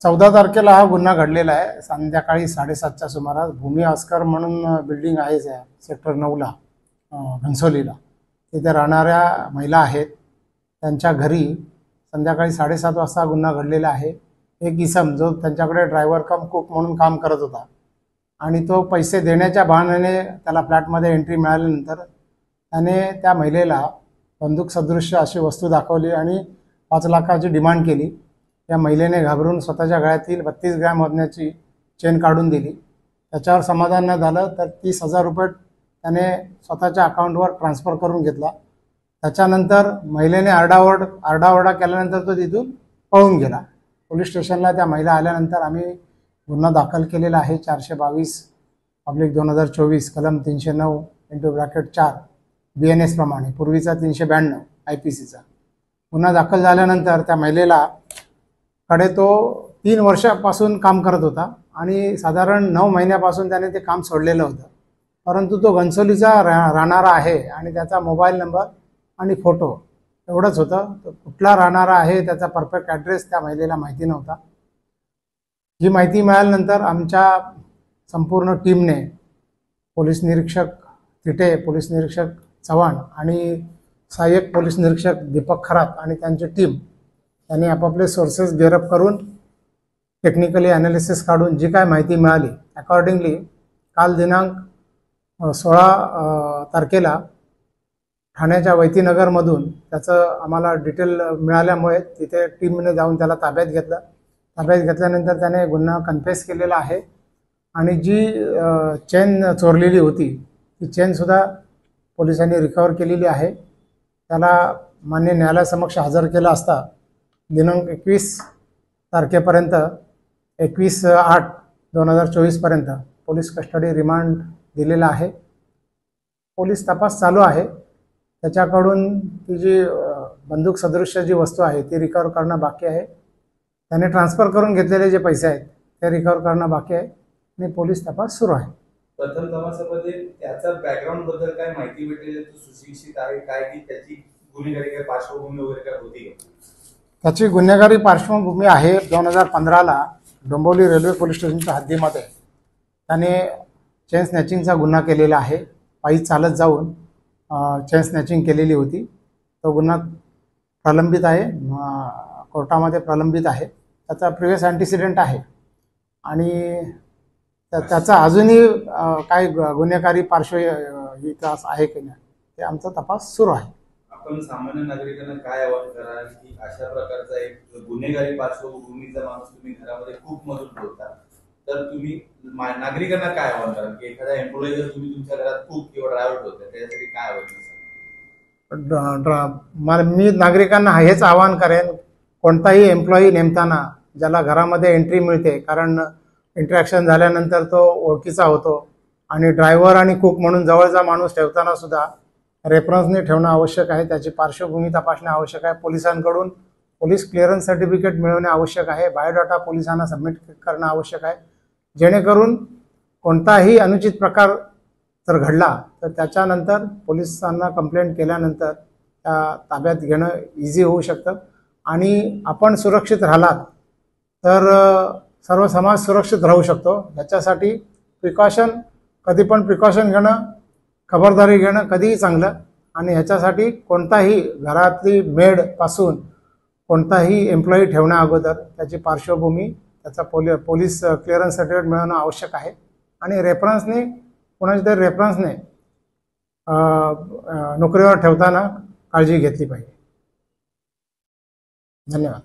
14 तारखेला हा गुन्हा घडलेला आहे। संध्याकाळी 7:30च्या सुमारास भूमी ऑस्कर म्हणून बिल्डिंग आहे सेक्टर 9ला घनसोलीला, तिथे राहणाऱ्या महिला आहेत। त्यांच्या घरी संध्याकाळी 7:30 वाजता गुन्हा घडलेला आहे। एक इसम जो त्यांच्याकडे ड्रायव्हर कम कुक म्हणून काम करत होता आणि तो पैसे देण्याच्या बहाण्याने त्याला फ्लॅटमध्ये एंट्री मिळाल्यानंतर त्याने त्या महिलेला बंदूक सदृश्य अशी वस्तू दाखवली आणि 5 लाखाची डिमांड केली। त्या महिलेने घाबरून स्वतःच्या गळ्यातील 32 ग्रॅम वजनाची चेन काढून दिली। त्याच्यावर समाधान न झालं तर 30,000 रुपये त्याने स्वतःच्या अकाउंटवर ट्रान्सफर करून घेतला। त्याच्यानंतर महिलेने आरडाओरडा केल्यानंतर तो तिथून पळून गेला। पोलीस स्टेशनला त्या महिला आल्यानंतर आम्ही गुन्हा दाखल केलेला आहे 422/2024 कलम 309(4) BNS प्रमाणे, पूर्वीचा 392 IPCचा गुन्हा दाखल झाल्यानंतर त्या महिलेला कडे तो 3 वर्षापासून काम करत होता आणि साधारण 9 महिन्यापासून त्याने ते काम सोडलेलं होतं, परंतु तो घनसोलीचा राहणारा आहे आणि त्याचा मोबाईल नंबर आणि फोटो एवढंच होतं। तो कुठला राहणारा आहे त्याचा परफेक्ट ॲड्रेस त्या महिलेला माहिती नव्हता। ही माहिती मिळाल्यानंतर आमच्या संपूर्ण टीमने पोलीस निरीक्षक तिटे, पोलीस निरीक्षक चव्हाण आणि सहाय्यक पोलीस निरीक्षक दीपक खरात आणि त्यांची टीम यांनी आपापले सोर्सेस गेअरअप करून टेक्निकली ॲनालिसिस काढून जी काय माहिती मिळाली अकॉर्डिंगली काल दिनांक 16 तारखेला ठाण्याच्या वैतीनगरमधून त्याचं आम्हाला डिटेल मिळाल्यामुळे तिथे टीमने जाऊन त्याला ताब्यात घेतलं। ताब्यात घेतल्यानंतर त्याने गुन्हा कन्फेस केलेला आहे आणि जी चेन चोरलेली होती ती चेनसुद्धा पोलिसांनी रिकवर केलेली आहे। त्याला मान्य न्यायालयासमक्ष हजर केलं असता दिनांक 21 तारखेपर्यंत 21/8/2024 पर्यंत पोलीस कस्टडी रिमांड दिलेला आहे। पोलीस तपास चालू आहे। त्याच्याकडून ती जी बंदूक सदृश्य जी वस्तू आहे ती रिकवर करणं बाकी आहे। त्याने ट्रान्सफर करून घेतलेले जे पैसे आहेत ते रिकवर करणं बाकी आहे आणि पोलीस तपास सुरू आहे। प्रथम तपासामध्ये त्याचा बॅकग्राऊंड बद्दल काय माहिती भेटली? तो सुशिक्षित आहे काय की त्याची गुन्हेगारी पार्श्वभूमी वगैरे काय होती का? त्याची गुन्हेगारी पार्श्वभूमी आहे। 2015ला डोंबिवली रेल्वे पोलीस स्टेशनच्या हद्दीमध्ये त्याने चेन स्नॅचिंगचा गुन्हा केलेला आहे। पायी चालत जाऊन चेन स्नॅचिंग केलेली होती। तो गुन्हा प्रलंबित आहे, कोर्टामध्ये प्रलंबित आहे। त्याचा प्रिव्हियस अँटिसिडेंट आहे आणि त्याचा अजूनही काय गुन्हेगारी इतिहास आहे की नाही ते आमचा तपास सुरू आहे। आपण सामान्य नागरिकांना काय आवाहन कराल की अशा प्रकारचा एक गुन्हेगारी पार्श्वभूमीचा माणूस तुम्ही घरामध्ये खूप मजूर ठेवता, तर तुम्ही नागरिकांना काय आवाहन कराल की एखादा एम्प्लॉई जर तुम्ही तुमच्या घरात खूप किंवा ड्रायव्हर ठेवता त्याच्यासाठी काय आवाहन कराल? मी नागरिकांना हेच आवाहन करेन, कोणताही एम्प्लॉई नेमताना ज्याला घरामध्ये एंट्री मिळते, कारण इंटरॅक्शन झाल्यानंतर तो ओळखीचा होतो आणि ड्रायव्हर आणि कुक म्हणून जवळचा माणूस ठेवताना सुद्धा रेफरन्सने ठेवणं आवश्यक आहे। त्याची पार्श्वभूमी तपासणे आवश्यक आहे। पोलिसांकडून पोलीस क्लिअरन्स सर्टिफिकेट मिळवणे आवश्यक आहे। बायोडाटा पोलिसांना सबमिट करणं आवश्यक आहे, जेणेकरून कोणताही अनुचित प्रकार जर घडला तर त्याच्यानंतर पोलिसांना कंप्लेंट केल्यानंतर त्या ताब्यात घेणं इझी होऊ शकतं आणि आपण सुरक्षित राहिलात तर सर्व समाज सुरक्षित राहू शकतो। याच्यासाठी कधी पण प्रिकॉशन घेणं, खबरदारी घेणं कधीही चांगलं आणि ह्याच्यासाठी कोणताही घरातली मेडपासून कोणताही एम्प्लॉई ठेवण्या अगोदर त्याची पार्श्वभूमी, त्याचा पोलीस क्लिअरन्स सर्टिफिकेट मिळवणं आवश्यक आहे आणि रेफरन्सने कोणाच्या तरी रेफरन्सने नोकरीवर ठेवताना काळजी घेतली पाहिजे। धन्यवाद।